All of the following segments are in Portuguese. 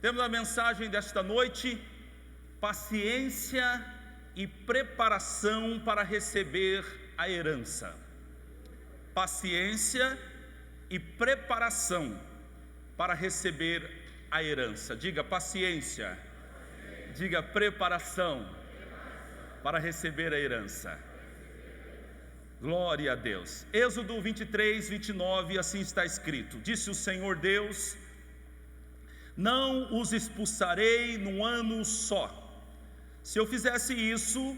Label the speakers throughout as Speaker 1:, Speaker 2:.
Speaker 1: Temos a mensagem desta noite: paciência e preparação para receber a herança. Paciência e preparação para receber a herança. Diga paciência, diga preparação para receber a herança. Glória a Deus. Êxodo 23, 29, assim está escrito: disse o Senhor Deus: não os expulsarei num ano só. Se eu fizesse isso,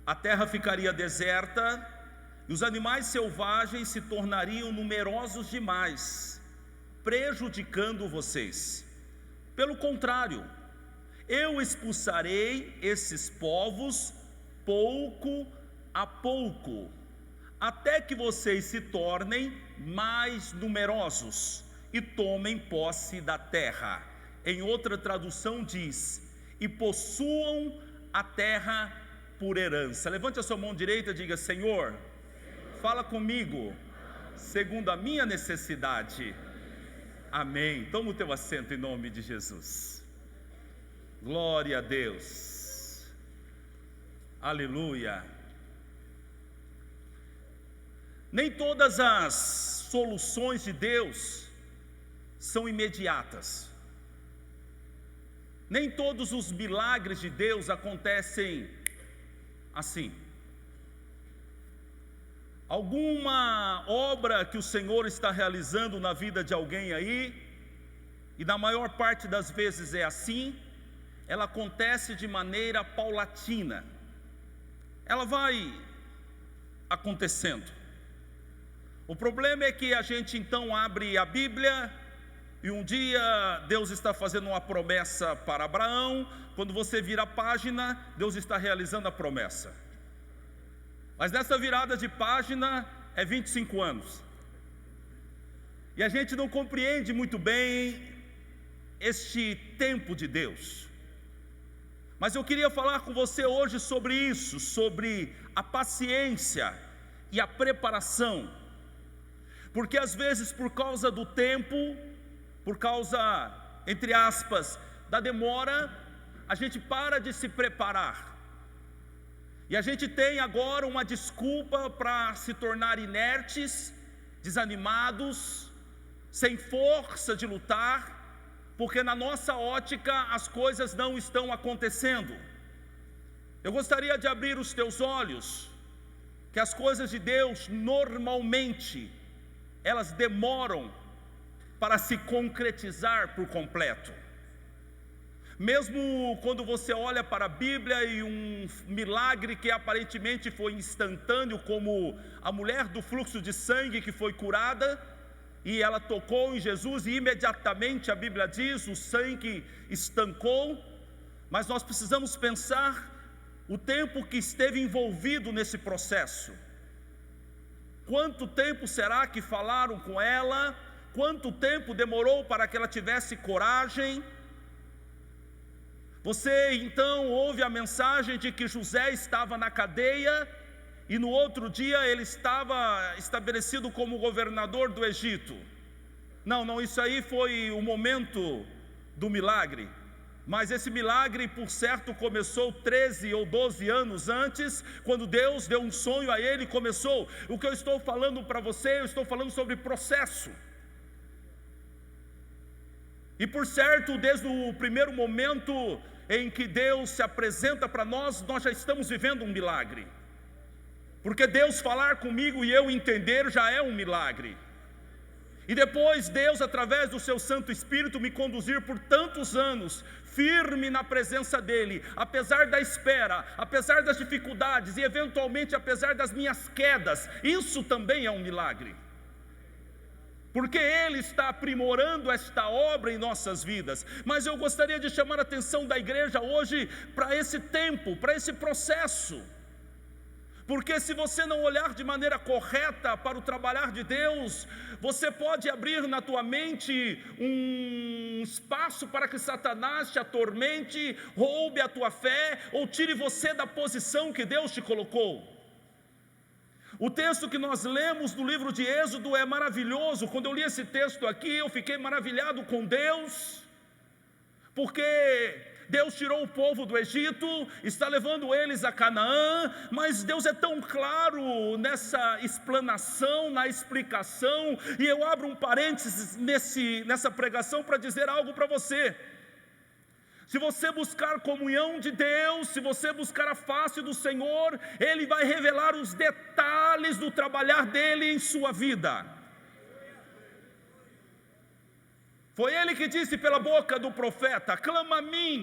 Speaker 1: a terra ficaria deserta e os animais selvagens se tornariam numerosos demais, prejudicando vocês. Pelo contrário, eu expulsarei esses povos pouco a pouco, até que vocês se tornem mais numerosos e tomem posse da terra. Em outra tradução diz: e possuam a terra por herança. Levante a sua mão direita e diga: Senhor, fala comigo segundo a minha necessidade. Amém. Toma o teu assento em nome de Jesus. Glória a Deus. Aleluia. Nem todas as soluções de Deus são imediatas. Nem todos os milagres de Deus acontecem assim. Alguma obra que o Senhor está realizando na vida de alguém aí, e na maior parte das vezes é assim, ela acontece de maneira paulatina. Ela vai acontecendo. O problema é que a gente então abre a Bíblia e um dia Deus está fazendo uma promessa para Abraão. Quando você vira a página, Deus está realizando a promessa. Mas nessa virada de página é 25 anos. E a gente não compreende muito bem este tempo de Deus. Mas eu queria falar com você hoje sobre isso, sobre a paciência e a preparação. Porque às vezes, por causa do tempo, por causa, entre aspas, da demora, a gente para de se preparar. E a gente tem agora uma desculpa para se tornar inertes, desanimados, sem força de lutar, porque na nossa ótica as coisas não estão acontecendo. Eu gostaria de abrir os teus olhos, que as coisas de Deus normalmente elas demoram para se concretizar por completo. Mesmo quando você olha para a Bíblia e um milagre que aparentemente foi instantâneo, como a mulher do fluxo de sangue que foi curada, e ela tocou em Jesus e imediatamente a Bíblia diz, o sangue estancou. Mas nós precisamos pensar o tempo que esteve envolvido nesse processo. Quanto tempo será que falaram com ela? Quanto tempo demorou para que ela tivesse coragem? Você então ouve a mensagem de que José estava na cadeia e no outro dia ele estava estabelecido como governador do Egito. Não, isso aí foi o momento do milagre. Mas esse milagre, por certo, começou 13 ou 12 anos antes, quando Deus deu um sonho a ele e começou. O que eu estou falando para você, eu estou falando sobre processo. E por certo, desde o primeiro momento em que Deus se apresenta para nós, nós já estamos vivendo um milagre. Porque Deus falar comigo e eu entender já é um milagre. E depois Deus, através do seu Santo Espírito, me conduzir por tantos anos, firme na presença dEle, apesar da espera, apesar das dificuldades e eventualmente apesar das minhas quedas, isso também é um milagre. Porque Ele está aprimorando esta obra em nossas vidas. Mas eu gostaria de chamar a atenção da igreja hoje para esse tempo, para esse processo. Porque se você não olhar de maneira correta para o trabalhar de Deus, você pode abrir na tua mente um espaço para que Satanás te atormente, roube a tua fé ou tire você da posição que Deus te colocou. O texto que nós lemos no livro de Êxodo é maravilhoso. Quando eu li esse texto aqui, eu fiquei maravilhado com Deus, porque Deus tirou o povo do Egito, está levando eles a Canaã, mas Deus é tão claro nessa explanação, na explicação, e eu abro um parênteses nessa pregação para dizer algo para você. Se você buscar comunhão de Deus, se você buscar a face do Senhor, Ele vai revelar os detalhes do trabalhar dEle em sua vida. Foi Ele que disse pela boca do profeta: clama a mim,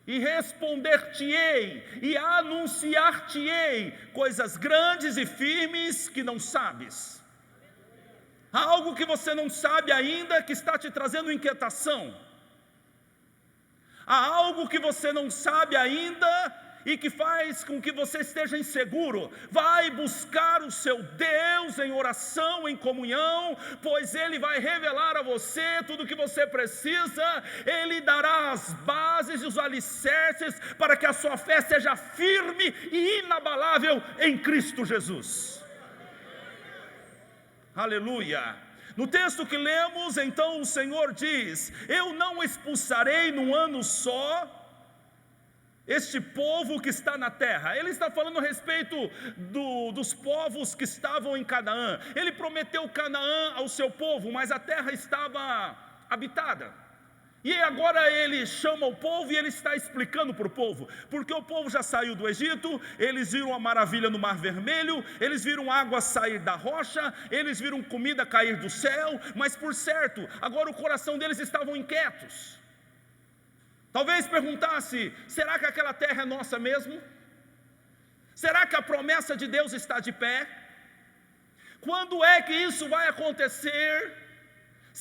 Speaker 1: e responder-te-ei, e anunciar-te-ei coisas grandes e firmes que não sabes. Há algo que você não sabe ainda, que está te trazendo inquietação. Há algo que você não sabe ainda e que faz com que você esteja inseguro. Vai buscar o seu Deus em oração, em comunhão, pois Ele vai revelar a você tudo o que você precisa. Ele dará as bases e os alicerces para que a sua fé seja firme e inabalável em Cristo Jesus. Aleluia. No texto que lemos, então o Senhor diz: eu não expulsarei num ano só este povo que está na terra. Ele está falando a respeito dos povos que estavam em Canaã. Ele prometeu Canaã ao seu povo, mas a terra estava habitada. E agora ele chama o povo e ele está explicando para o povo, porque o povo já saiu do Egito, eles viram a maravilha no Mar Vermelho, eles viram água sair da rocha, eles viram comida cair do céu, mas por certo, agora o coração deles estavam inquietos. Talvez perguntasse: será que aquela terra é nossa mesmo? Será que a promessa de Deus está de pé? Quando é que isso vai acontecer?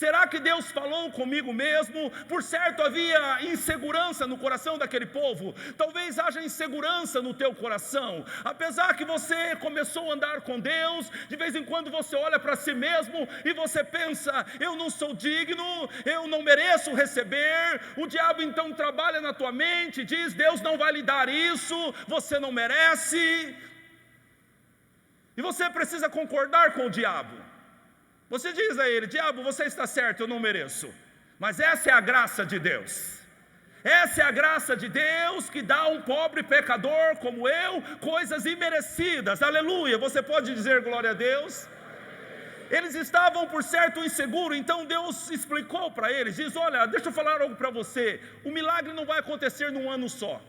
Speaker 1: Será que Deus falou comigo mesmo? Por certo havia insegurança no coração daquele povo. Talvez haja insegurança no teu coração. Apesar que você começou a andar com Deus, de vez em quando você olha para si mesmo e você pensa: eu não sou digno, eu não mereço receber. O diabo então trabalha na tua mente, diz: Deus não vai lhe dar isso, você não merece. E você precisa concordar com o diabo. Você diz a ele: diabo, você está certo, eu não mereço. Mas essa é a graça de Deus. Essa é a graça de Deus que dá a um pobre pecador como eu coisas imerecidas. Aleluia, você pode dizer glória a Deus? Eles estavam por certo inseguros, então Deus explicou para eles, diz: olha, deixa eu falar algo para você, o milagre não vai acontecer num ano só.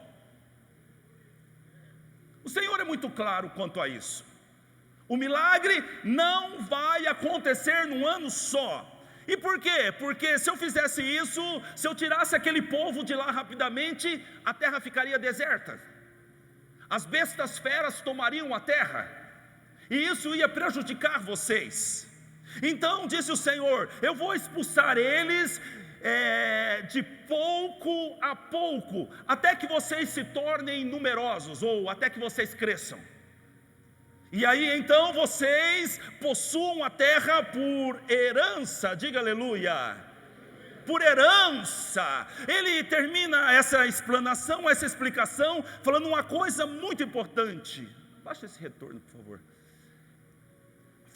Speaker 1: O Senhor é muito claro quanto a isso. O milagre não vai acontecer num ano só. E por quê? Porque se eu fizesse isso, se eu tirasse aquele povo de lá rapidamente, a terra ficaria deserta. As bestas feras tomariam a terra, e isso ia prejudicar vocês. Então disse o Senhor: eu vou expulsar eles de pouco a pouco, até que vocês se tornem numerosos, ou até que vocês cresçam. E aí então vocês possuam a terra por herança, diga aleluia, por herança. Ele termina essa explanação, essa explicação, falando uma coisa muito importante. Baixa esse retorno, por favor.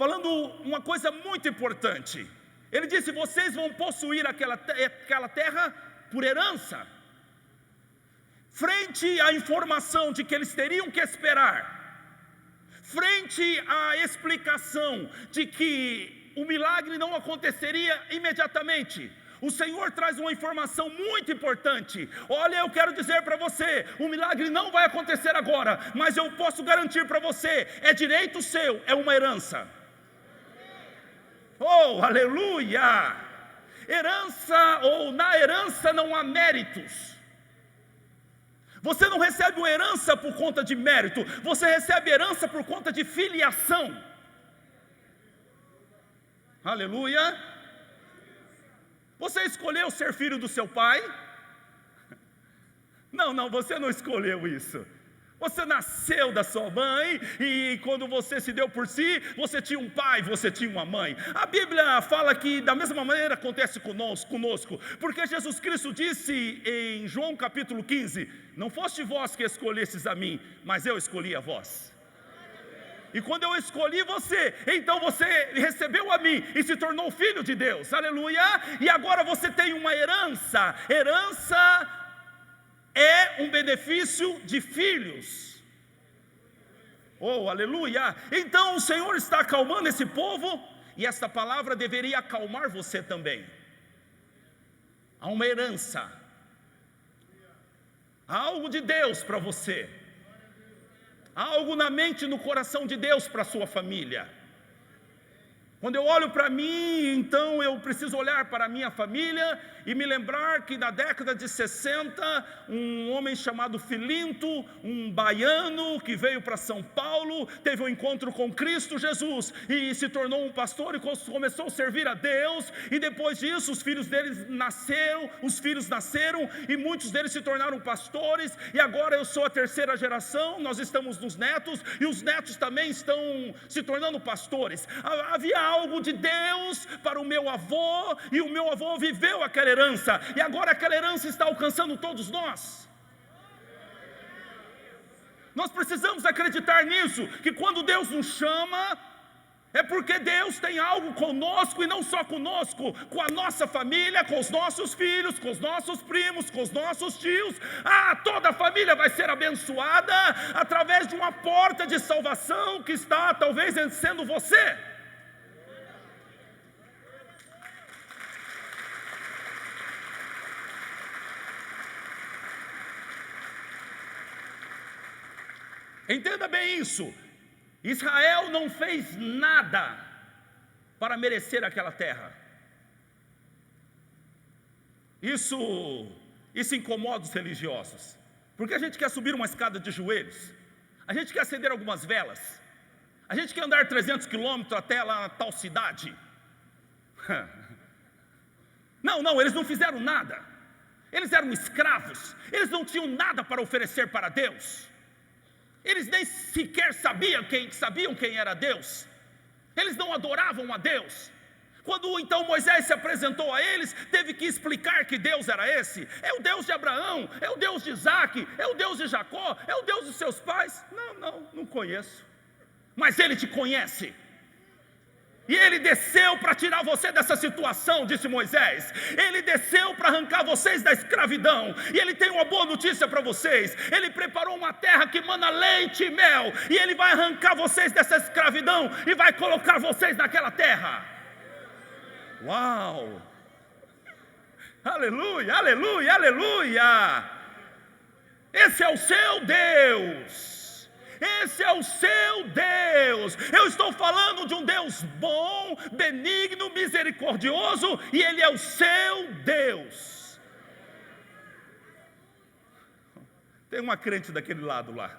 Speaker 1: Falando uma coisa muito importante. Ele disse: vocês vão possuir aquela terra por herança. Frente à informação de que eles teriam que esperar, frente à explicação de que o milagre não aconteceria imediatamente, o Senhor traz uma informação muito importante. Olha, eu quero dizer para você: o milagre não vai acontecer agora, mas eu posso garantir para você, é direito seu, é uma herança. Oh, aleluia! Herança, ou na herança não há méritos. Você não recebe uma herança por conta de mérito, você recebe herança por conta de filiação. Aleluia. Você escolheu ser filho do seu pai? Não, você não escolheu isso. Você nasceu da sua mãe, e quando você se deu por si, você tinha um pai, você tinha uma mãe. A Bíblia fala que da mesma maneira acontece conosco, porque Jesus Cristo disse em João capítulo 15: não foste vós que escolhestes a mim, mas eu escolhi a vós. E quando eu escolhi você, então você recebeu a mim e se tornou filho de Deus, aleluia. E agora você tem uma herança. Herança é um benefício de filhos. Oh, aleluia. Então o Senhor está acalmando esse povo, e esta palavra deveria acalmar você também. Há uma herança, há algo de Deus para você, há algo na mente e no coração de Deus para a sua família. Quando eu olho para mim, então eu preciso olhar para a minha família e me lembrar que na década de 60, um homem chamado Filinto, um baiano que veio para São Paulo, teve um encontro com Cristo Jesus e se tornou um pastor e começou a servir a Deus. E depois disso os filhos nasceram e muitos deles se tornaram pastores. E agora eu sou a terceira geração, nós estamos nos netos e os netos também estão se tornando pastores. Havia algo de Deus para o meu avô, e o meu avô viveu aquela herança, e agora aquela herança está alcançando todos nós. Nós precisamos acreditar nisso, que quando Deus nos chama, é porque Deus tem algo conosco, e não só conosco, com a nossa família, com os nossos filhos, com os nossos primos, com os nossos tios. Toda a família vai ser abençoada através de uma porta de salvação que está talvez sendo você. Entenda bem isso. Israel não fez nada para merecer aquela terra. Isso incomoda os religiosos, porque a gente quer subir uma escada de joelhos, a gente quer acender algumas velas, a gente quer andar 300 quilômetros até lá na tal cidade. Não, eles não fizeram nada. Eles eram escravos, eles não tinham nada para oferecer para Deus. Eles nem sequer sabiam quem era Deus. Eles não adoravam a Deus. Quando então Moisés se apresentou a eles, teve que explicar que Deus era esse. É o Deus de Abraão, é o Deus de Isaac, é o Deus de Jacó, é o Deus dos seus pais. Não conheço. Mas Ele te conhece. E Ele desceu para tirar você dessa situação, disse Moisés. Ele desceu para arrancar vocês da escravidão. E Ele tem uma boa notícia para vocês. Ele preparou uma terra que mana leite e mel. E Ele vai arrancar vocês dessa escravidão e vai colocar vocês naquela terra. Uau! Aleluia, aleluia, aleluia! Esse é o seu Deus. Esse é o seu Deus. Eu estou falando de um Deus bom, benigno, misericordioso, e Ele é o seu Deus. Tem uma crente daquele lado lá.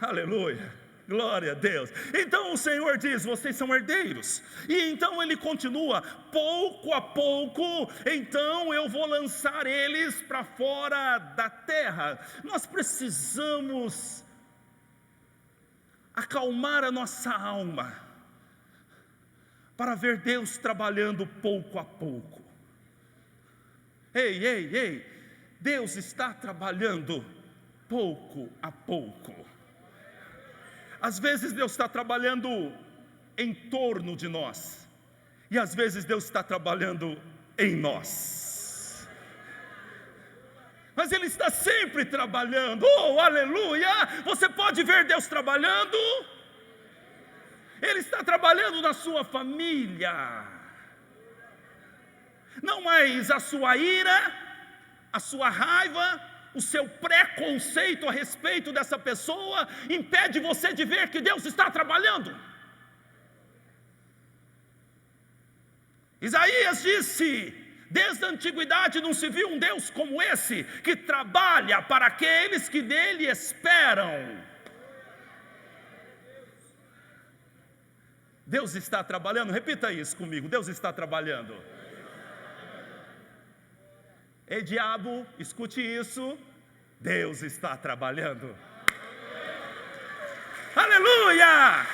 Speaker 1: Aleluia, glória a Deus. Então o Senhor diz: vocês são herdeiros. E então Ele continua: pouco a pouco, então eu vou lançar eles para fora da terra. Nós precisamos acalmar a nossa alma para ver Deus trabalhando pouco a pouco. Ei, Deus está trabalhando pouco a pouco. Às vezes Deus está trabalhando em torno de nós, e às vezes Deus está trabalhando em nós. Mas Ele está sempre trabalhando. Oh, aleluia! Você pode ver Deus trabalhando. Ele está trabalhando na sua família. Não mais a sua ira, a sua raiva, o seu preconceito a respeito dessa pessoa impede você de ver que Deus está trabalhando. Isaías disse: desde a antiguidade não se viu um Deus como esse, que trabalha para aqueles que nele esperam. Deus está trabalhando. Repita isso comigo: Deus está trabalhando. Ei, diabo, escute isso: Deus está trabalhando. Aleluia!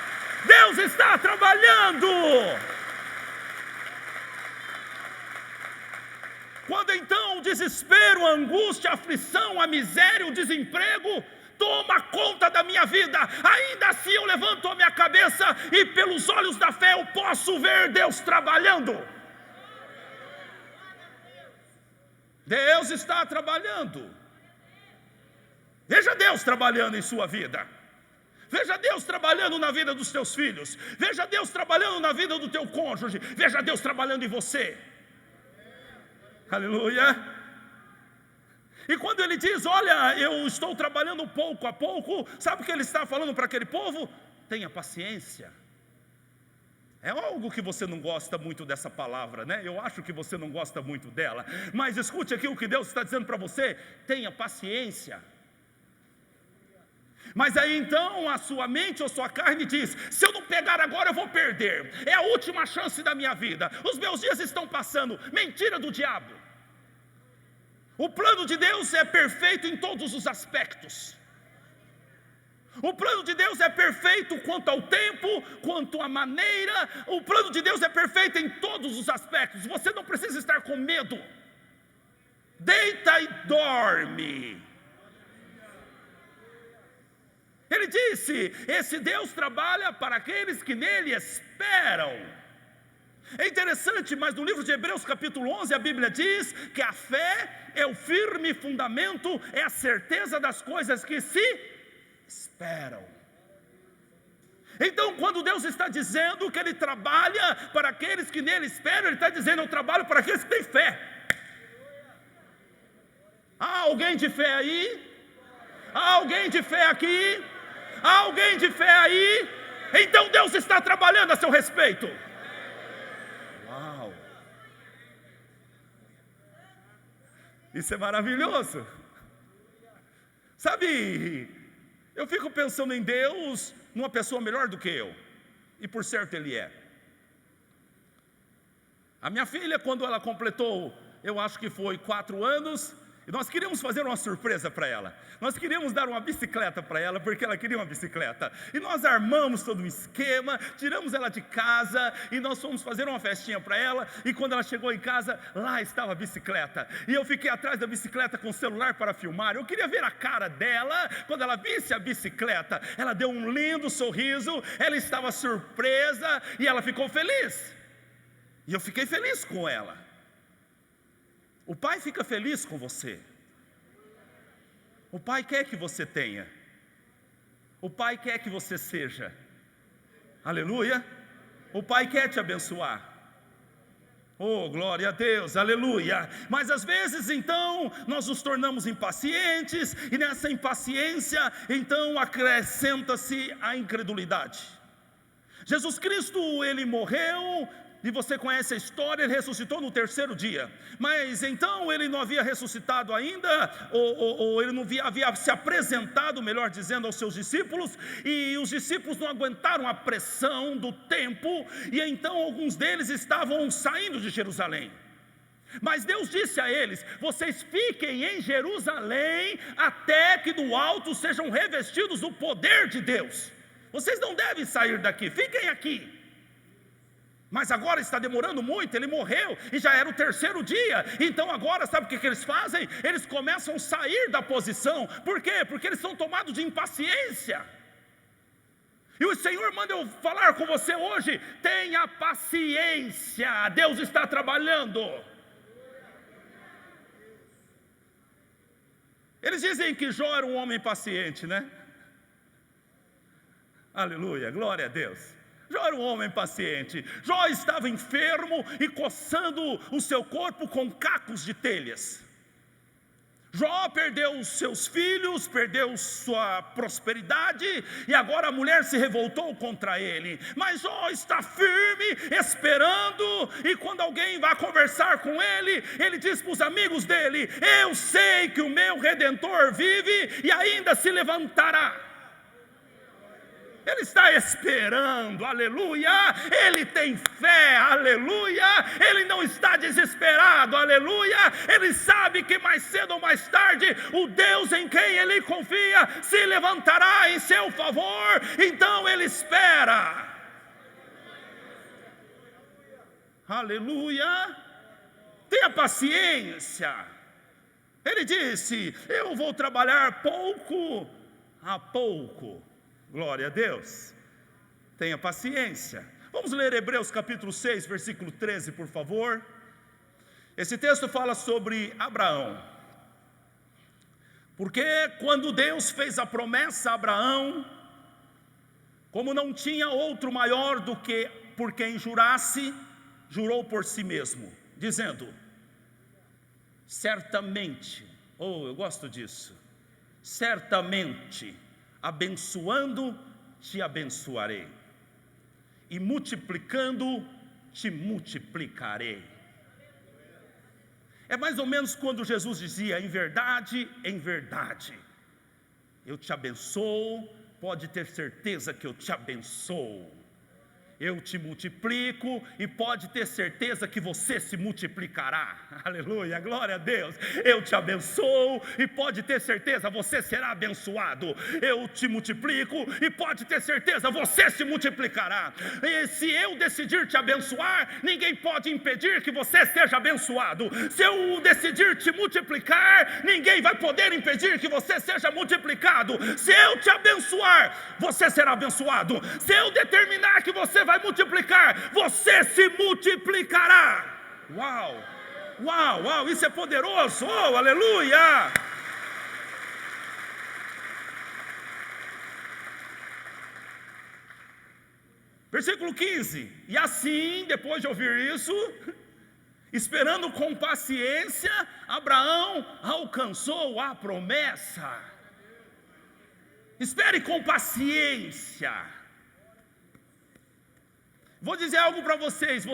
Speaker 1: Deus está trabalhando. Quando então o desespero, a angústia, a aflição, a miséria, o desemprego toma conta da minha vida. Ainda assim eu levanto a minha cabeça e pelos olhos da fé eu posso ver Deus trabalhando. Deus está trabalhando. Veja Deus trabalhando em sua vida. Veja Deus trabalhando na vida dos teus filhos. Veja Deus trabalhando na vida do teu cônjuge. Veja Deus trabalhando em você. Aleluia. E quando ele diz, olha, eu estou trabalhando pouco a pouco, sabe o que ele está falando para aquele povo? Tenha paciência. É algo que você não gosta muito dessa palavra, né? Eu acho que você não gosta muito dela. Mas escute aqui o que Deus está dizendo para você: tenha paciência. Mas aí então a sua mente ou sua carne diz: se eu não pegar agora eu vou perder. É a última chance da minha vida. Os meus dias estão passando. Mentira do diabo. O plano de Deus é perfeito em todos os aspectos. O plano de Deus é perfeito quanto ao tempo, quanto à maneira. O plano de Deus é perfeito em todos os aspectos. Você não precisa estar com medo. Deita e dorme. Ele disse: esse Deus trabalha para aqueles que nele esperam. É interessante, mas no livro de Hebreus capítulo 11 a Bíblia diz que a fé é o firme fundamento, é a certeza das coisas que se esperam. Então quando Deus está dizendo que Ele trabalha para aqueles que nele esperam, Ele está dizendo: eu trabalho para aqueles que têm fé. Há alguém de fé aí? Há alguém de fé aqui? Há alguém de fé aí? Então Deus está trabalhando a seu respeito. Uau! Isso é maravilhoso. Sabe, eu fico pensando em Deus numa pessoa melhor do que eu. E por certo Ele é. A minha filha, quando ela completou, eu acho que foi 4 anos, e nós queríamos fazer uma surpresa para ela. Nós queríamos dar uma bicicleta para ela, porque ela queria uma bicicleta. E nós armamos todo um esquema, tiramos ela de casa, e nós fomos fazer uma festinha para ela. E quando ela chegou em casa, lá estava a bicicleta. E eu fiquei atrás da bicicleta com o celular para filmar. Eu queria ver a cara dela, quando ela visse a bicicleta. Ela deu um lindo sorriso, ela estava surpresa, e ela ficou feliz. E eu fiquei feliz com ela. O pai fica feliz com você. O pai quer que você tenha. O pai quer que você seja. Aleluia. O pai quer te abençoar. Oh, glória a Deus, aleluia. Mas às vezes então nós nos tornamos impacientes, e nessa impaciência então acrescenta-se a incredulidade. Jesus Cristo, Ele morreu, e você conhece a história, Ele ressuscitou no 3º dia. Mas então Ele não havia ressuscitado ainda, ou Ele não havia se apresentado, melhor dizendo, aos seus discípulos. E os discípulos não aguentaram a pressão do tempo, e então alguns deles estavam saindo de Jerusalém. Mas Deus disse a eles: vocês fiquem em Jerusalém, até que do alto sejam revestidos do poder de Deus. Vocês não devem sair daqui, fiquem aqui. Mas agora está demorando muito, Ele morreu e já era o 3º dia. Então agora sabe o que eles fazem? Eles começam a sair da posição. Por quê? Porque eles são tomados de impaciência. E o Senhor manda eu falar com você hoje: tenha paciência, Deus está trabalhando. Eles dizem que Jó era um homem paciente, né? Aleluia, glória a Deus. Jó era um homem paciente. Jó estava enfermo e coçando o seu corpo com cacos de telhas. Jó perdeu os seus filhos, perdeu sua prosperidade, e agora a mulher se revoltou contra ele. Mas Jó está firme, esperando, e quando alguém vai conversar com ele, ele diz para os amigos dele: eu sei que o meu Redentor vive e ainda se levantará. Ele está esperando, aleluia. Ele tem fé, aleluia. Ele não está desesperado, aleluia. Ele sabe que mais cedo ou mais tarde o Deus em quem ele confia se levantará em seu favor. Então ele espera, aleluia. Tenha paciência. Ele disse: eu vou trabalhar pouco há pouco. Glória a Deus. Tenha paciência. Vamos ler Hebreus capítulo 6, versículo 13, por favor. Esse texto fala sobre Abraão. Porque quando Deus fez a promessa a Abraão, como não tinha outro maior do que por quem jurasse, jurou por si mesmo, dizendo: certamente, eu gosto disso, certamente, abençoando te abençoarei, e multiplicando te multiplicarei. É mais ou menos quando Jesus dizia: em verdade, eu te abençoo, pode ter certeza que eu te abençoo. Eu te multiplico e pode ter certeza que você se multiplicará. Aleluia, glória a Deus. Eu te abençoo e pode ter certeza você será abençoado. Eu te multiplico e pode ter certeza você se multiplicará. E se eu decidir te abençoar, ninguém pode impedir que você seja abençoado. Se eu decidir te multiplicar, ninguém vai poder impedir que você seja multiplicado. Se eu te abençoar, você será abençoado. Se eu determinar que você vai multiplicar, você se multiplicará. Uau, uau, uau, isso é poderoso, aleluia. Versículo 15, e assim, depois de ouvir isso, esperando com paciência, Abraão alcançou a promessa. Espere com paciência. Vou dizer algo para vocês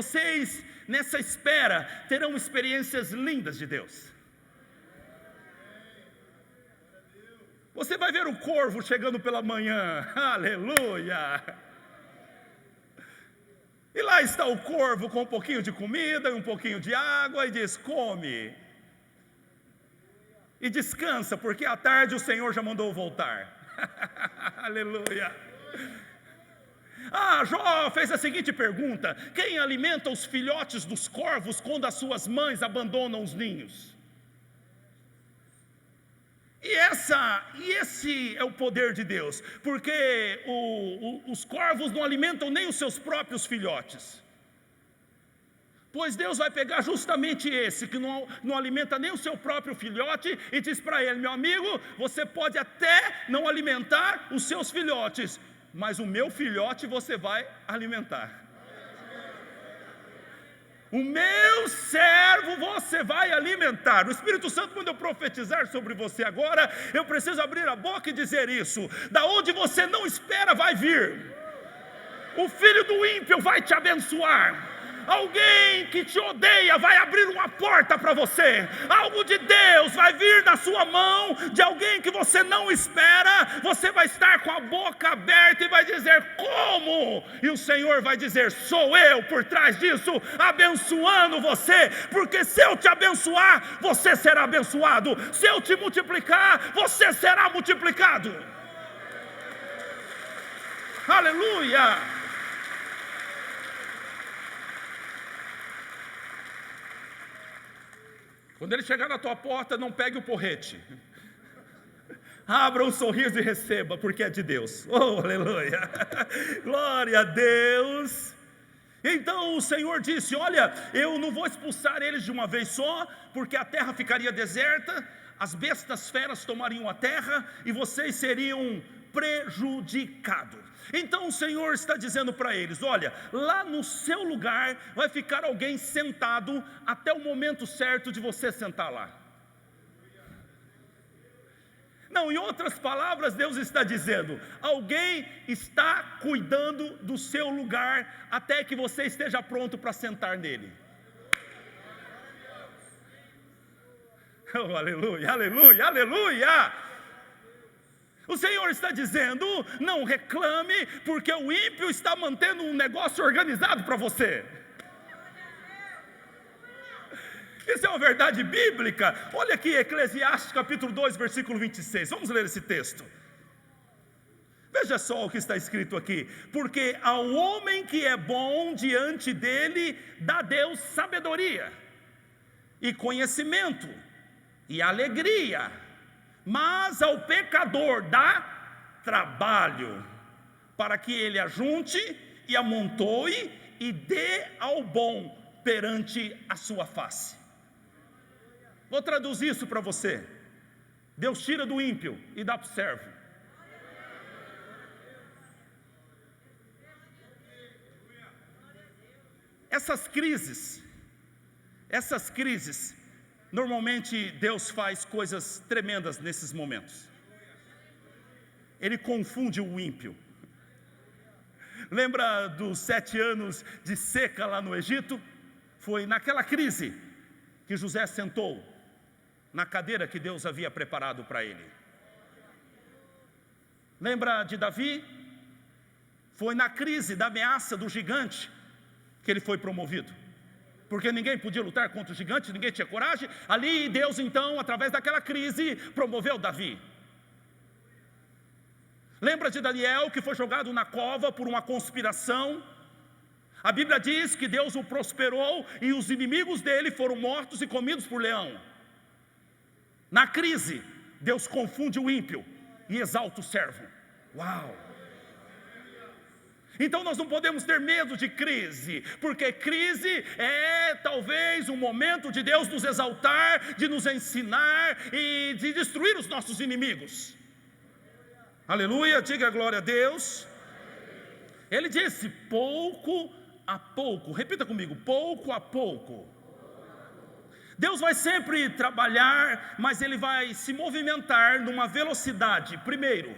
Speaker 1: nessa espera terão experiências lindas de Deus. Você vai ver o corvo chegando pela manhã, aleluia. E lá está o corvo com um pouquinho de comida e um pouquinho de água e diz: come e descansa, porque à tarde o Senhor já mandou voltar. Aleluia. Jó fez a seguinte pergunta: quem alimenta os filhotes dos corvos quando as suas mães abandonam os ninhos? E esse é o poder de Deus, porque os corvos não alimentam nem os seus próprios filhotes, pois Deus vai pegar justamente esse que não alimenta nem o seu próprio filhote e diz para ele: meu amigo, você pode até não alimentar os seus filhotes, mas o meu filhote você vai alimentar. O meu servo você vai alimentar. O Espírito Santo, quando eu profetizar sobre você agora, eu preciso abrir a boca e dizer isso: da onde você não espera vai vir. O filho do ímpio vai te abençoar. Alguém que te odeia vai abrir uma porta para você. Algo de Deus vai vir da sua mão, de alguém que você não espera. Você vai estar com a boca aberta e vai dizer: como? E o Senhor vai dizer: sou eu por trás disso, abençoando você. Porque se eu te abençoar, você será abençoado. Se eu te multiplicar, você será multiplicado. Aleluia. Quando ele chegar na tua porta, não pegue o porrete. Abra um sorriso e receba, porque é de Deus. Aleluia. Glória a Deus. Então o Senhor disse: olha, eu não vou expulsar eles de uma vez só, porque a terra ficaria deserta, as bestas feras tomariam a terra e vocês seriam prejudicados. Então o Senhor está dizendo para eles: olha, lá no seu lugar vai ficar alguém sentado até o momento certo de você sentar lá. Não, em outras palavras, Deus está dizendo: alguém está cuidando do seu lugar até que você esteja pronto para sentar nele. Oh, aleluia, aleluia, aleluia. O Senhor está dizendo: não reclame, porque o ímpio está mantendo um negócio organizado para você. Isso é uma verdade bíblica. Olha aqui, Eclesiastes capítulo 2, versículo 26. Vamos ler esse texto. Veja só o que está escrito aqui: porque ao homem que é bom diante dele dá Deus sabedoria e conhecimento e alegria, mas ao pecador dá trabalho, para que ele ajunte e amontoe e dê ao bom perante a sua face. Vou traduzir isso para você. Deus tira do ímpio e dá para o servo. Essas crises, normalmente Deus faz coisas tremendas nesses momentos. Ele confunde o ímpio. Lembra dos 7 anos de seca lá no Egito? Foi naquela crise que José sentou na cadeira que Deus havia preparado para ele. Lembra de Davi? Foi na crise da ameaça do gigante que ele foi promovido, porque ninguém podia lutar contra o gigante, ninguém tinha coragem. Ali Deus então, através daquela crise, promoveu Davi. Lembra de Daniel, que foi jogado na cova por uma conspiração? A Bíblia diz que Deus o prosperou e os inimigos dele foram mortos e comidos por leão. Na crise, Deus confunde o ímpio e exalta o servo. Uau! Então nós não podemos ter medo de crise, porque crise é talvez um momento de Deus nos exaltar, de nos ensinar e de destruir os nossos inimigos. Aleluia, diga glória a Deus. Ele disse: pouco a pouco, repita comigo, pouco a pouco. Deus vai sempre trabalhar, mas Ele vai se movimentar numa velocidade, primeiro,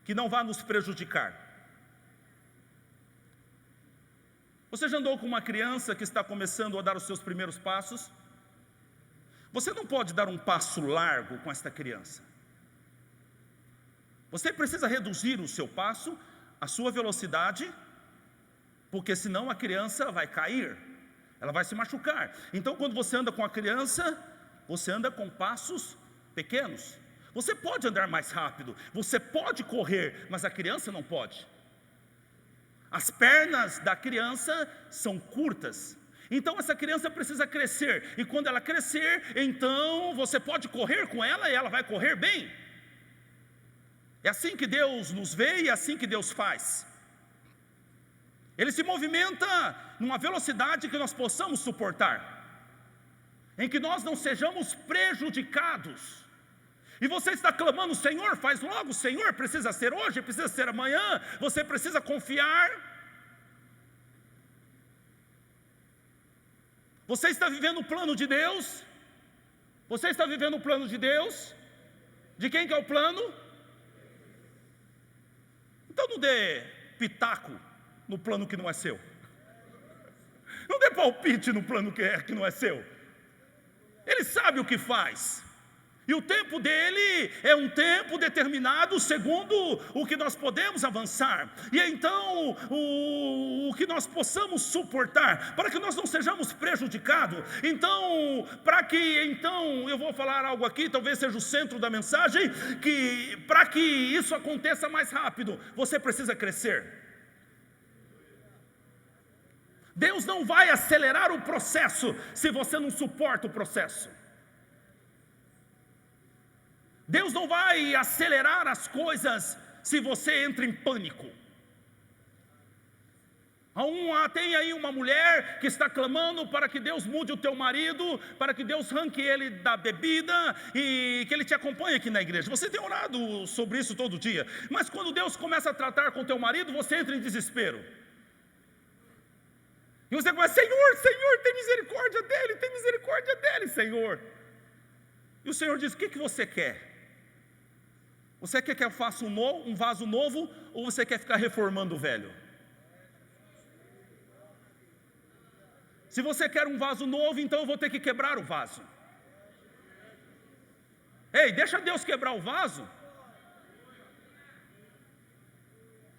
Speaker 1: que não vai nos prejudicar. Você já andou com uma criança que está começando a dar os seus primeiros passos? Você não pode dar um passo largo com esta criança. Você precisa reduzir o seu passo, a sua velocidade, porque senão a criança vai cair, ela vai se machucar. Então quando você anda com a criança, você anda com passos pequenos. Você pode andar mais rápido, você pode correr, mas a criança não pode. As pernas da criança são curtas, então essa criança precisa crescer, e quando ela crescer, então você pode correr com ela e ela vai correr bem. É assim que Deus nos vê e é assim que Deus faz. Ele se movimenta numa velocidade que nós possamos suportar, em que nós não sejamos prejudicados. E você está clamando: Senhor, faz logo, Senhor, precisa ser hoje, precisa ser amanhã. Você precisa confiar. Você está vivendo o plano de Deus? Você está vivendo o plano de Deus? De quem que é o plano? Então não dê pitaco no plano que não é seu. Não dê palpite no plano que não é seu. Ele sabe o que faz. E o tempo dele é um tempo determinado segundo o que nós podemos avançar. E então o que nós possamos suportar, para que nós não sejamos prejudicados. Então, eu vou falar algo aqui, talvez seja o centro da mensagem, que para que isso aconteça mais rápido, você precisa crescer. Deus não vai acelerar o processo se você não suporta o processo. Deus não vai acelerar as coisas se você entra em pânico. Tem aí uma mulher que está clamando para que Deus mude o teu marido, para que Deus arranque ele da bebida e que ele te acompanhe aqui na igreja. Você tem orado sobre isso todo dia, mas quando Deus começa a tratar com o teu marido, você entra em desespero. E você começa: Senhor, Senhor, tem misericórdia dele, Senhor. E o Senhor diz: o que você quer? Você quer que eu faça um vaso novo, ou você quer ficar reformando o velho? Se você quer um vaso novo, então eu vou ter que quebrar o vaso. Ei, deixa Deus quebrar o vaso.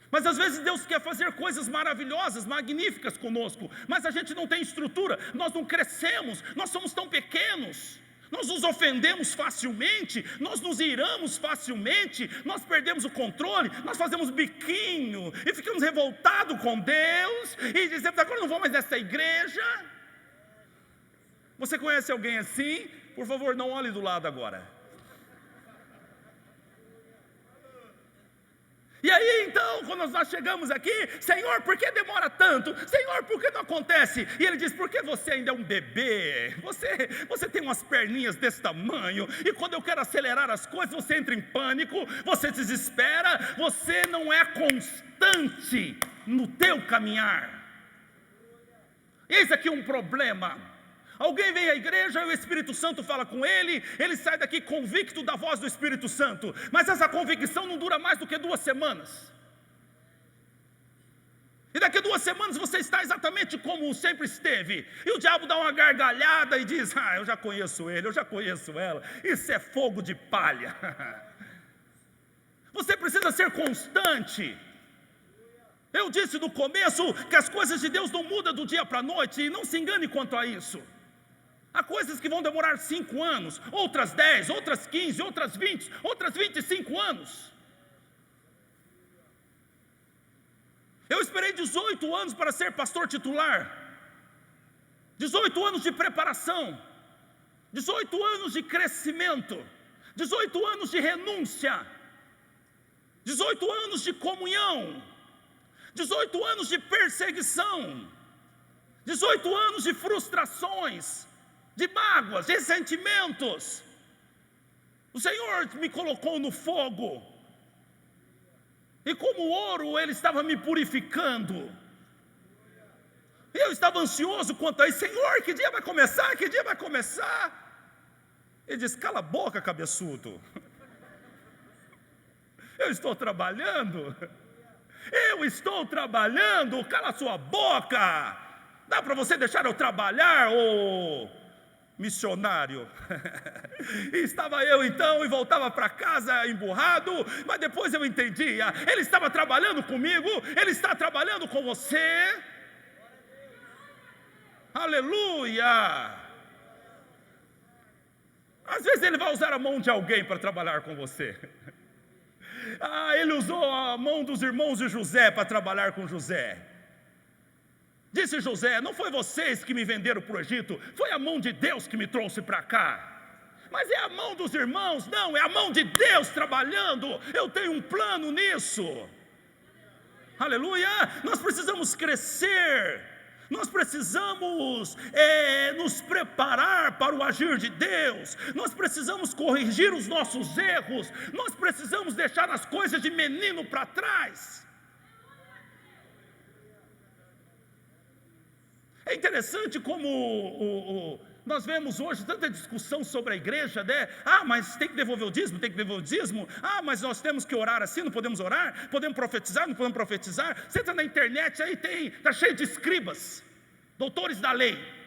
Speaker 1: Mas às vezes Deus quer fazer coisas maravilhosas, magníficas conosco, mas a gente não tem estrutura, nós não crescemos, nós somos tão pequenos. Nós nos ofendemos facilmente, nós nos iramos facilmente, nós perdemos o controle, nós fazemos biquinho e ficamos revoltados com Deus e dizemos: agora não vou mais nessa igreja. Você conhece alguém assim? Por favor, não olhe do lado agora. E aí então, quando nós chegamos aqui, Senhor, por que demora tanto? Senhor, por que não acontece? E Ele diz, porque você ainda é um bebê, você tem umas perninhas desse tamanho, e quando eu quero acelerar as coisas, você entra em pânico, você desespera, você não é constante no teu caminhar. Eis aqui um problema. Alguém vem à igreja e o Espírito Santo fala com ele sai daqui convicto da voz do Espírito Santo, mas essa convicção não dura mais do que 2 semanas. E daqui a 2 semanas você está exatamente como sempre esteve, e o diabo dá uma gargalhada e diz, eu já conheço ele, eu já conheço ela, isso é fogo de palha. Você precisa ser constante. Eu disse no começo que as coisas de Deus não mudam do dia para a noite, e não se engane quanto a isso. Há coisas que vão demorar 5 anos, outras 10, outras 15, outras 20, outras 25 anos. Eu esperei 18 anos para ser pastor titular, 18 anos de preparação, 18 anos de crescimento, 18 anos de renúncia, 18 anos de comunhão, 18 anos de perseguição, 18 anos de frustrações, de mágoas, de ressentimentos. O Senhor me colocou no fogo, e como ouro Ele estava me purificando. Eu estava ansioso quanto a isso. Senhor, que dia vai começar? Que dia vai começar? Ele disse, cala a boca, cabeçudo. Eu estou trabalhando. Eu estou trabalhando, cala a sua boca. Dá para você deixar eu trabalhar, ô missionário? E estava eu então e voltava para casa emburrado, mas depois eu entendia, Ele estava trabalhando comigo, Ele está trabalhando com você. Aleluia! Às vezes Ele vai usar a mão de alguém para trabalhar com você. Ele usou a mão dos irmãos de José para trabalhar com José. Disse José, não foi vocês que me venderam para o Egito, foi a mão de Deus que me trouxe para cá. Mas é a mão dos irmãos? Não, é a mão de Deus trabalhando. Eu tenho um plano nisso. Aleluia! Nós precisamos crescer. Nós precisamos nos preparar para o agir de Deus. Nós precisamos corrigir os nossos erros. Nós precisamos deixar as coisas de menino para trás. É interessante como nós vemos hoje tanta discussão sobre a igreja, né? Mas tem que devolver o dízimo, tem que devolver o dízimo. Mas nós temos que orar assim, não podemos orar? Podemos profetizar, não podemos profetizar? Você entra na internet, aí está cheio de escribas, doutores da lei.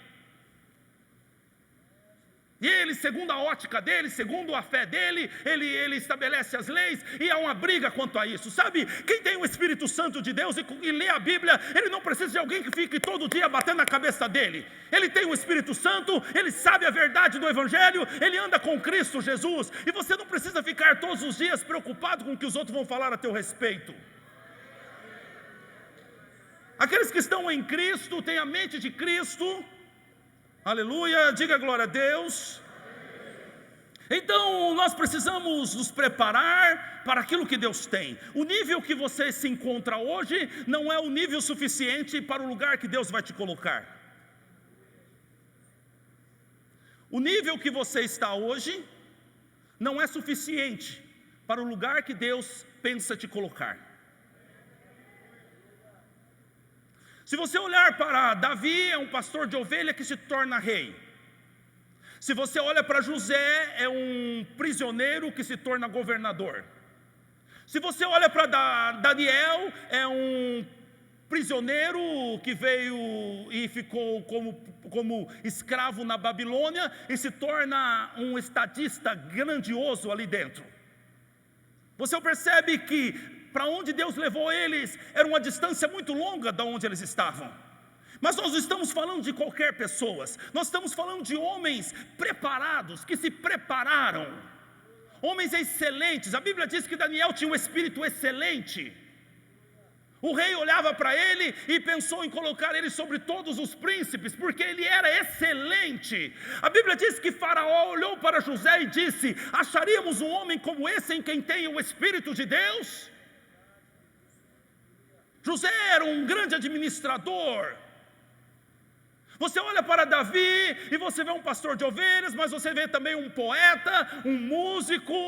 Speaker 1: E ele, segundo a ótica dele, segundo a fé dele, ele estabelece as leis, e há uma briga quanto a isso. Sabe, quem tem o Espírito Santo de Deus e lê a Bíblia, ele não precisa de alguém que fique todo dia batendo na cabeça dele. Ele tem o Espírito Santo, ele sabe a verdade do Evangelho, ele anda com Cristo Jesus, e você não precisa ficar todos os dias preocupado com o que os outros vão falar a teu respeito. Aqueles que estão em Cristo, têm a mente de Cristo. Aleluia, diga glória a Deus. Então nós precisamos nos preparar para aquilo que Deus tem. O nível que você se encontra hoje não é o nível suficiente para o lugar que Deus vai te colocar. O nível que você está hoje não é suficiente para o lugar que Deus pensa te colocar. Se você olhar para Davi, é um pastor de ovelha que se torna rei. Se você olha para José, é um prisioneiro que se torna governador. Se você olha para Daniel, é um prisioneiro que veio e ficou como escravo na Babilônia e se torna um estadista grandioso ali dentro. Você percebe que para onde Deus levou eles era uma distância muito longa de onde eles estavam. Mas nós não estamos falando de qualquer pessoa, nós estamos falando de homens preparados, que se prepararam, homens excelentes. A Bíblia diz que Daniel tinha um espírito excelente. O rei olhava para ele e pensou em colocar ele sobre todos os príncipes, porque ele era excelente. A Bíblia diz que Faraó olhou para José e disse: acharíamos um homem como esse em quem tem o Espírito de Deus? José era um grande administrador. Você olha para Davi e você vê um pastor de ovelhas, mas você vê também um poeta, um músico,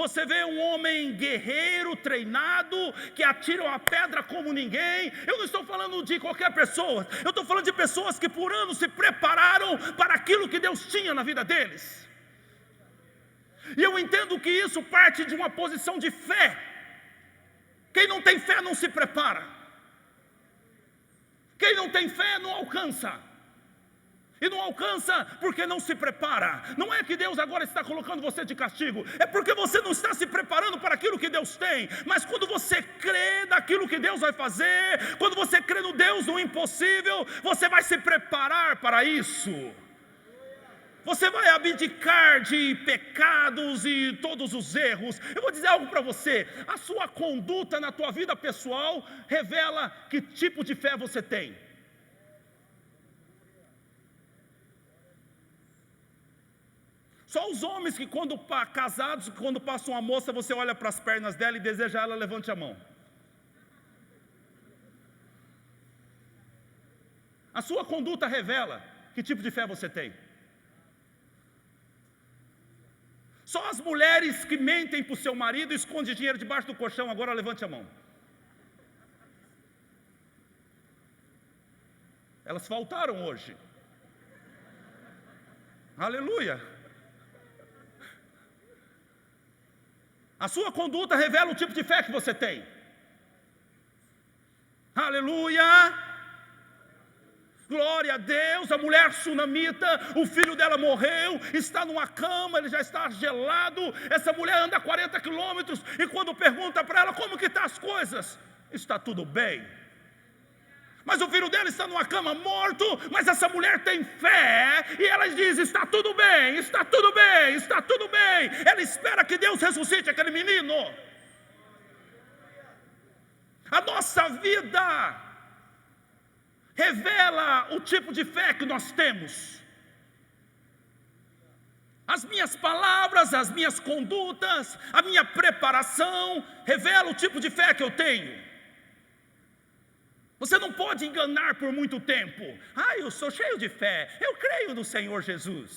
Speaker 1: você vê um homem guerreiro, treinado, que atira uma pedra como ninguém. Eu não estou falando de qualquer pessoa, eu estou falando de pessoas que por anos se prepararam para aquilo que Deus tinha na vida deles. E eu entendo que isso parte de uma posição de fé. Quem não tem fé não se prepara. Quem não tem fé não alcança. E não alcança porque não se prepara. Não é que Deus agora está colocando você de castigo, é porque você não está se preparando para aquilo que Deus tem. Mas quando você crê naquilo que Deus vai fazer, quando você crê no Deus do impossível, você vai se preparar para isso. Você vai abdicar de pecados e todos os erros. Eu vou dizer algo para você: a sua conduta na tua vida pessoal revela que tipo de fé você tem. Só os homens que quando casados, quando passam uma moça, você olha para as pernas dela e deseja ela, levante a mão. A sua conduta revela que tipo de fé você tem. Só as mulheres que mentem para o seu marido e escondem dinheiro debaixo do colchão, agora levante a mão. Elas faltaram hoje. Aleluia. A sua conduta revela o tipo de fé que você tem. Aleluia. Glória a Deus. A mulher sunamita, o filho dela morreu, está numa cama, ele já está gelado. Essa mulher anda 40 quilômetros e quando pergunta para ela como que estão as coisas, está tudo bem. Mas o filho dela está numa cama morto, mas essa mulher tem fé, e ela diz, está tudo bem, está tudo bem, está tudo bem. Ela espera que Deus ressuscite aquele menino. A nossa vida revela o tipo de fé que nós temos. As minhas palavras, as minhas condutas, a minha preparação, revela o tipo de fé que eu tenho. Você não pode enganar por muito tempo. Eu sou cheio de fé, eu creio no Senhor Jesus.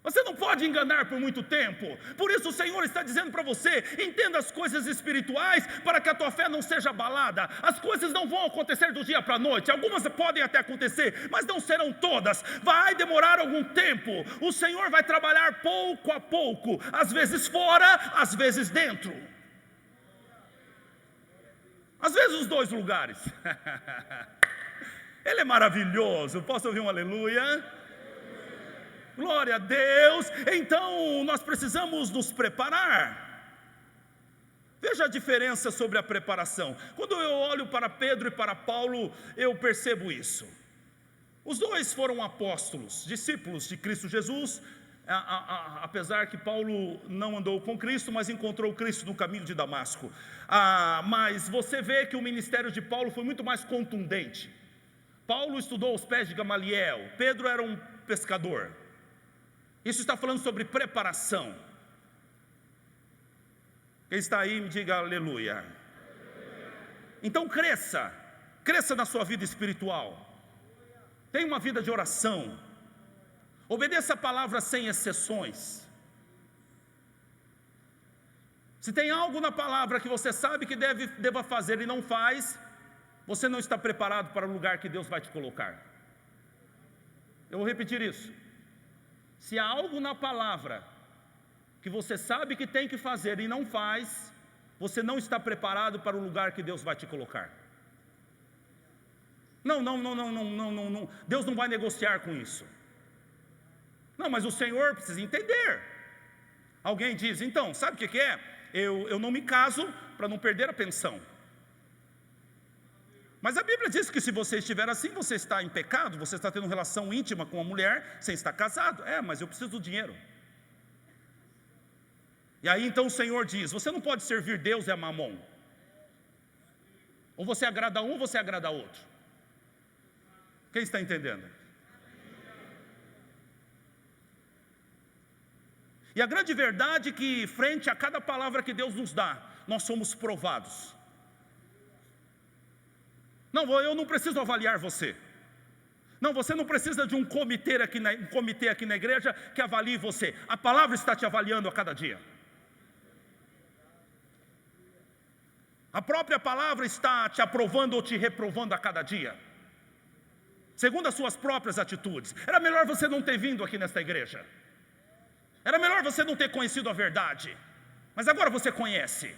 Speaker 1: Você não pode enganar por muito tempo. Por isso o Senhor está dizendo para você, entenda as coisas espirituais, para que a tua fé não seja abalada. As coisas não vão acontecer do dia para a noite. Algumas podem até acontecer, mas não serão todas. Vai demorar algum tempo. O Senhor vai trabalhar pouco a pouco, às vezes fora, às vezes dentro. Às vezes os dois lugares. Ele é maravilhoso. Posso ouvir um aleluia? Glória a Deus. Então nós precisamos nos preparar. Veja a diferença sobre a preparação. Quando eu olho para Pedro e para Paulo, eu percebo isso. Os dois foram apóstolos, discípulos de Cristo Jesus. Apesar que Paulo não andou com Cristo, mas encontrou Cristo no caminho de Damasco. Mas você vê que o ministério de Paulo foi muito mais contundente. Paulo estudou aos pés de Gamaliel, Pedro era um pescador. Isso está falando sobre preparação. Quem está aí me diga aleluia. Então cresça na sua vida espiritual. Tenha uma vida de oração. Obedeça a palavra sem exceções. Se tem algo na palavra que você sabe que deva fazer e não faz, você não está preparado para o lugar que Deus vai te colocar. Eu vou repetir isso. Se há algo na palavra que você sabe que tem que fazer e não faz, você não está preparado para o lugar que Deus vai te colocar. Não. Deus não vai negociar com isso. Não, mas o Senhor precisa entender. Alguém diz, então, sabe o que é? Eu não me caso para não perder a pensão. Mas a Bíblia diz que se você estiver assim, você está em pecado, você está tendo relação íntima com uma mulher sem estar casado. Mas eu preciso do dinheiro. E aí então o Senhor diz, você não pode servir Deus e a Mamon. Ou você agrada um, ou você agrada outro. Quem está entendendo? E a grande verdade é que frente a cada palavra que Deus nos dá, nós somos provados. Não, eu não preciso avaliar você. Não, você não precisa de um comitê aqui na igreja que avalie você. A palavra está te avaliando a cada dia. A própria palavra está te aprovando ou te reprovando a cada dia, segundo as suas próprias atitudes. Era melhor você não ter vindo aqui nesta igreja. Era melhor você não ter conhecido a verdade. Mas agora você conhece.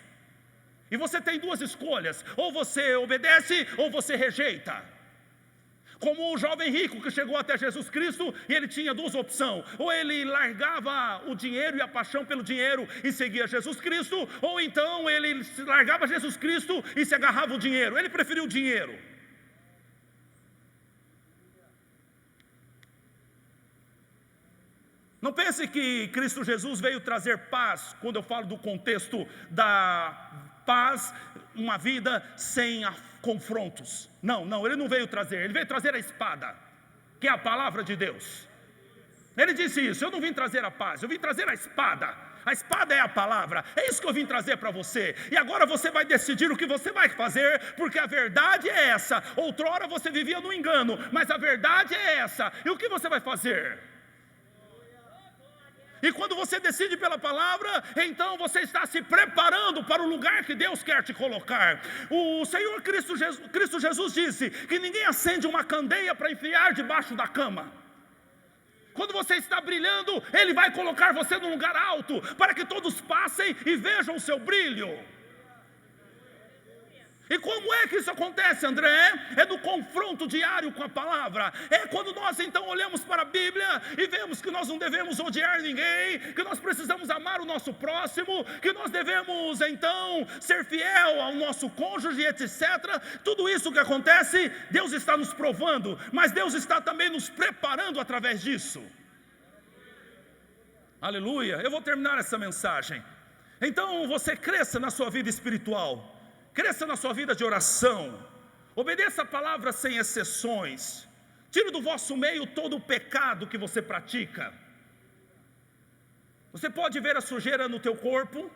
Speaker 1: E você tem duas escolhas: ou você obedece ou você rejeita. Como o jovem rico que chegou até Jesus Cristo e ele tinha duas opções: ou ele largava o dinheiro e a paixão pelo dinheiro e seguia Jesus Cristo, ou então ele largava Jesus Cristo e se agarrava ao dinheiro. Ele preferiu o dinheiro. Não pense que Cristo Jesus veio trazer paz, quando eu falo do contexto da paz, uma vida sem confrontos. Não, ele não veio trazer, ele veio trazer a espada, que é a palavra de Deus. Ele disse isso: eu não vim trazer a paz, eu vim trazer a espada. A espada é a palavra, é isso que eu vim trazer para você. E agora você vai decidir o que você vai fazer, porque a verdade é essa. Outrora você vivia no engano, mas a verdade é essa. E o que você vai fazer? E quando você decide pela palavra, então você está se preparando para o lugar que Deus quer te colocar. O Senhor Cristo Jesus disse que ninguém acende uma candeia para enfiar debaixo da cama. Quando você está brilhando, Ele vai colocar você num lugar alto, para que todos passem e vejam o seu brilho. E como é que isso acontece, André? É no confronto diário com a palavra. É quando nós então olhamos para a Bíblia e vemos que nós não devemos odiar ninguém, que nós precisamos amar o nosso próximo, que nós devemos então ser fiel ao nosso cônjuge, etc. Tudo isso que acontece, Deus está nos provando, mas Deus está também nos preparando através disso. Aleluia. Eu vou terminar essa mensagem. Então você cresça na sua vida espiritual. Cresça na sua vida de oração. Obedeça a palavra sem exceções. Tire do vosso meio todo o pecado que você pratica. Você pode ver a sujeira no teu corpo?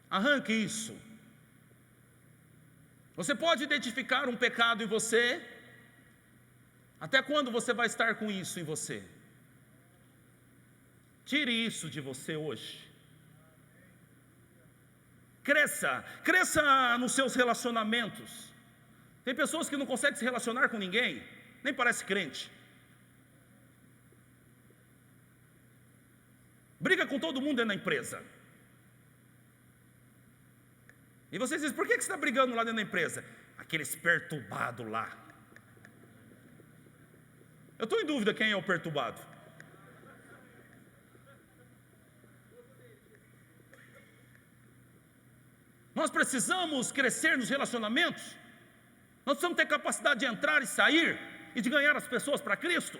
Speaker 1: Arranque isso. Você pode identificar um pecado em você? Até quando você vai estar com isso em você? Tire isso de você hoje. Cresça nos seus relacionamentos. Tem pessoas que não conseguem se relacionar com ninguém, nem parece crente. Briga com todo mundo dentro da empresa. E vocês dizem: por que você está brigando lá dentro da empresa? Aqueles perturbados lá. Eu estou em dúvida quem é o perturbado. Nós precisamos crescer nos relacionamentos. Nós precisamos ter capacidade de entrar e sair e de ganhar as pessoas para Cristo.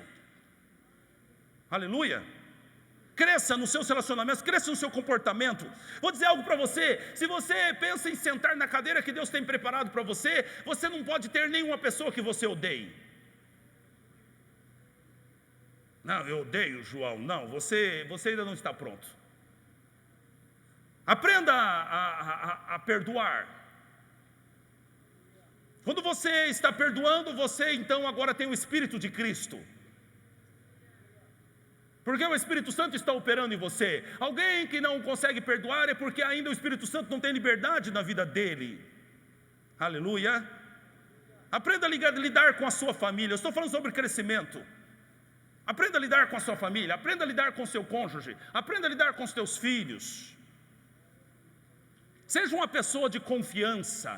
Speaker 1: Aleluia. Cresça nos seus relacionamentos, cresça no seu comportamento. Vou dizer algo para você: se você pensa em sentar na cadeira que Deus tem preparado para você, você não pode ter nenhuma pessoa que você odeie. Não, eu odeio João. Não, você ainda não está pronto. Aprenda a perdoar. Quando você está perdoando, você então agora tem o Espírito de Cristo. Porque o Espírito Santo está operando em você. Alguém que não consegue perdoar é porque ainda o Espírito Santo não tem liberdade na vida dele. Aleluia. Aprenda a lidar com a sua família. Eu estou falando sobre crescimento. Aprenda a lidar com a sua família. Aprenda a lidar com o seu cônjuge. Aprenda a lidar com os teus filhos. Seja uma pessoa de confiança,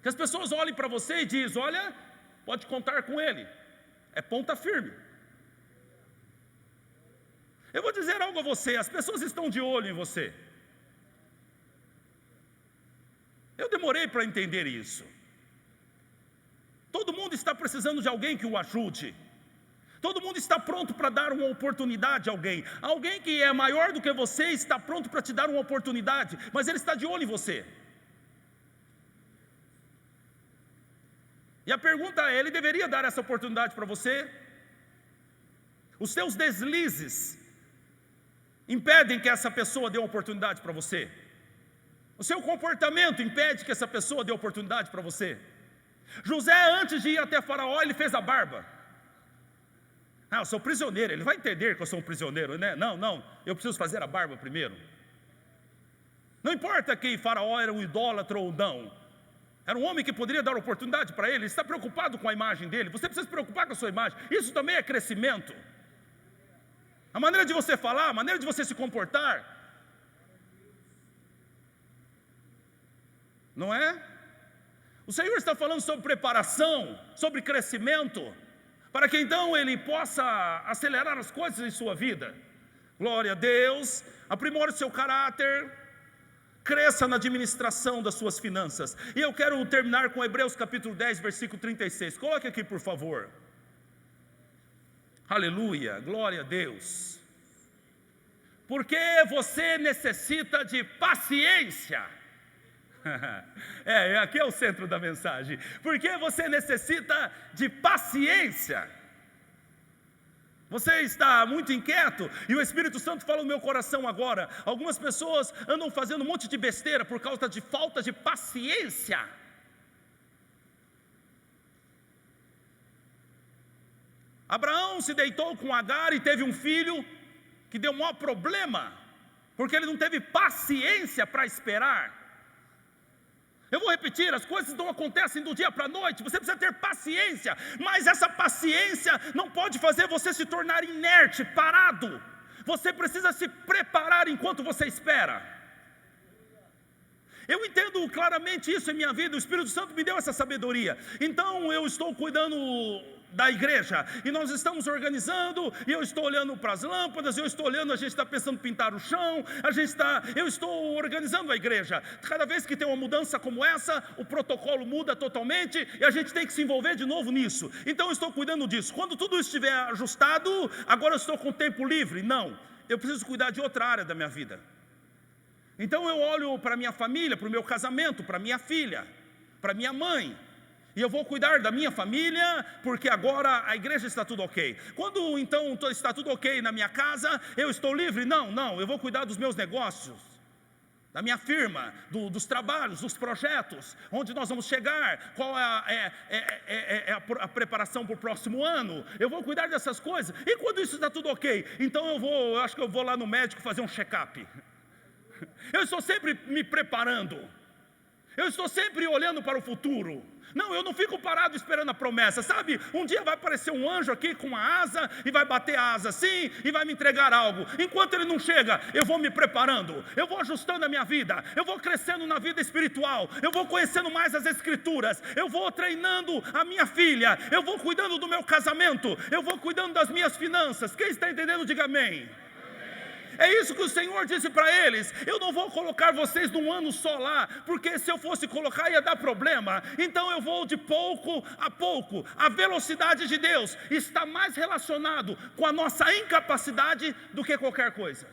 Speaker 1: que as pessoas olhem para você e dizem: olha, pode contar com ele, é ponta firme. Eu vou dizer algo a você: as pessoas estão de olho em você. Eu demorei para entender isso. Todo mundo está precisando de alguém que o ajude. Todo mundo está pronto para dar uma oportunidade a alguém. Alguém que é maior do que você está pronto para te dar uma oportunidade, mas ele está de olho em você. E a pergunta é: ele deveria dar essa oportunidade para você? Os seus deslizes impedem que essa pessoa dê uma oportunidade para você? O seu comportamento impede que essa pessoa dê oportunidade para você? José, antes de ir até Faraó, ele fez a barba. Eu sou prisioneiro, ele vai entender que eu sou um prisioneiro, né? Não, eu preciso fazer a barba primeiro. Não importa que Faraó era um idólatra ou não, era um homem que poderia dar oportunidade para ele. Ele está preocupado com a imagem dele, você precisa se preocupar com a sua imagem. Isso também é crescimento. A maneira de você falar, a maneira de você se comportar, não é? O Senhor está falando sobre preparação, sobre crescimento, para que então Ele possa acelerar as coisas em sua vida. Glória a Deus, aprimore seu caráter, cresça na administração das suas finanças. E eu quero terminar com Hebreus capítulo 10, versículo 36. Coloque aqui, por favor. Aleluia, glória a Deus. Porque você necessita de paciência. Aqui é o centro da mensagem. Porque você necessita de paciência. Você está muito inquieto, e o Espírito Santo fala no meu coração agora. Algumas pessoas andam fazendo um monte de besteira por causa de falta de paciência. Abraão se deitou com Agar e teve um filho que deu um maior problema, porque ele não teve paciência para esperar. Eu vou repetir, as coisas não acontecem do dia para a noite, você precisa ter paciência, mas essa paciência não pode fazer você se tornar inerte, parado. Você precisa se preparar enquanto você espera. Eu entendo claramente isso em minha vida, o Espírito Santo me deu essa sabedoria. Então eu estou cuidando da igreja, e nós estamos organizando, e eu estou olhando para as lâmpadas, eu estou olhando, a gente está pensando em pintar o chão, eu estou organizando a igreja. Cada vez que tem uma mudança como essa, o protocolo muda totalmente, e a gente tem que se envolver de novo nisso. Então eu estou cuidando disso. Quando tudo estiver ajustado, agora eu estou com tempo livre. Não, eu preciso cuidar de outra área da minha vida. Então eu olho para minha família, para o meu casamento, para minha filha, para minha mãe, e eu vou cuidar da minha família, porque agora a igreja está tudo ok. Quando então está tudo ok na minha casa, eu estou livre? Não, eu vou cuidar dos meus negócios, da minha firma, dos trabalhos, dos projetos, onde nós vamos chegar, qual é a preparação para o próximo ano. Eu vou cuidar dessas coisas, e quando isso está tudo ok, então eu acho que eu vou lá no médico fazer um check-up. Eu estou sempre me preparando, eu estou sempre olhando para o futuro. Não, eu não fico parado esperando a promessa, sabe? Um dia vai aparecer um anjo aqui com uma asa, e vai bater a asa assim, e vai me entregar algo. Enquanto ele não chega, eu vou me preparando, eu vou ajustando a minha vida, eu vou crescendo na vida espiritual, eu vou conhecendo mais as escrituras, eu vou treinando a minha filha, eu vou cuidando do meu casamento, eu vou cuidando das minhas finanças. Quem está entendendo, diga amém. É isso que o Senhor disse para eles: eu não vou colocar vocês num ano só lá, porque se eu fosse colocar ia dar problema. Então eu vou de pouco a pouco. A velocidade de Deus está mais relacionado com a nossa incapacidade do que qualquer coisa.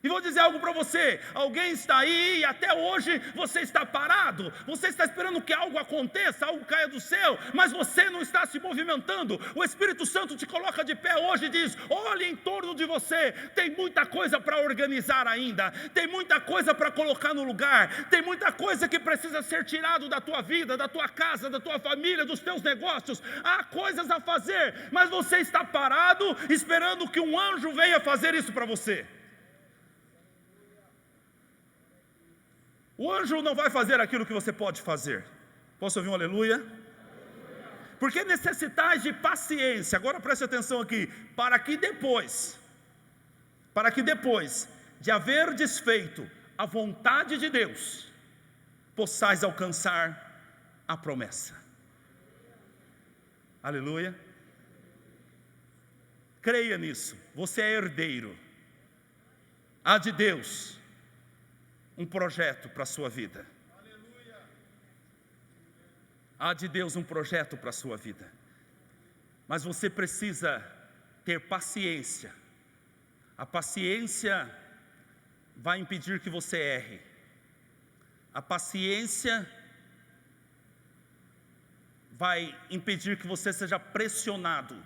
Speaker 1: E vou dizer algo para você: alguém está aí e até hoje você está parado, você está esperando que algo aconteça, algo caia do céu, mas você não está se movimentando. O Espírito Santo te coloca de pé hoje e diz: olhe em torno de você, tem muita coisa para organizar ainda, tem muita coisa para colocar no lugar, tem muita coisa que precisa ser tirado da tua vida, da tua casa, da tua família, dos teus negócios. Há coisas a fazer, mas você está parado esperando que um anjo venha fazer isso para você. O anjo não vai fazer aquilo que você pode fazer. Posso ouvir um aleluia? Porque necessitais de paciência. Agora preste atenção aqui. Para que depois de haver desfeito a vontade de Deus, possais alcançar a promessa. Aleluia. Creia nisso. Você é herdeiro. Há de Deus um projeto para a sua vida. Há de Deus um projeto para a sua vida. Mas você precisa ter paciência. A paciência vai impedir que você erre. A paciência vai impedir que você seja pressionado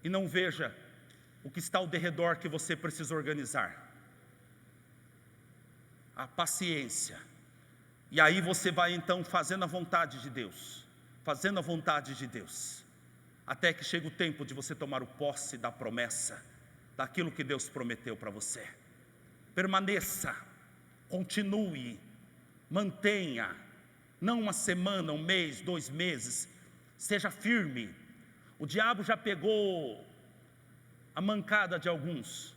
Speaker 1: e não veja o que está ao derredor que você precisa organizar. A paciência. E aí você vai então fazendo a vontade de Deus, fazendo a vontade de Deus, até que chega o tempo de você tomar o posse da promessa, daquilo que Deus prometeu para você. Permaneça, continue, mantenha, não uma semana, um mês, 2 meses, seja firme. O diabo já pegou a mancada de alguns,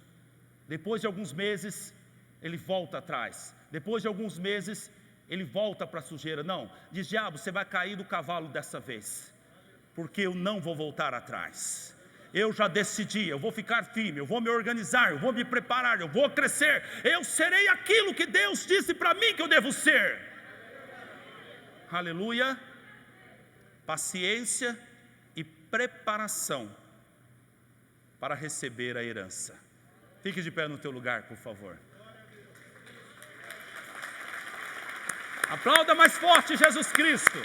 Speaker 1: depois de alguns meses ele volta atrás, depois de alguns meses ele volta para a sujeira. Não, diz: diabo, você vai cair do cavalo dessa vez, porque eu não vou voltar atrás. Eu já decidi, eu vou ficar firme, eu vou me organizar, eu vou me preparar, eu vou crescer, eu serei aquilo que Deus disse para mim que eu devo ser. Aleluia. Paciência e preparação para receber a herança. Fique de pé no teu lugar, por favor. Aplauda mais forte Jesus Cristo.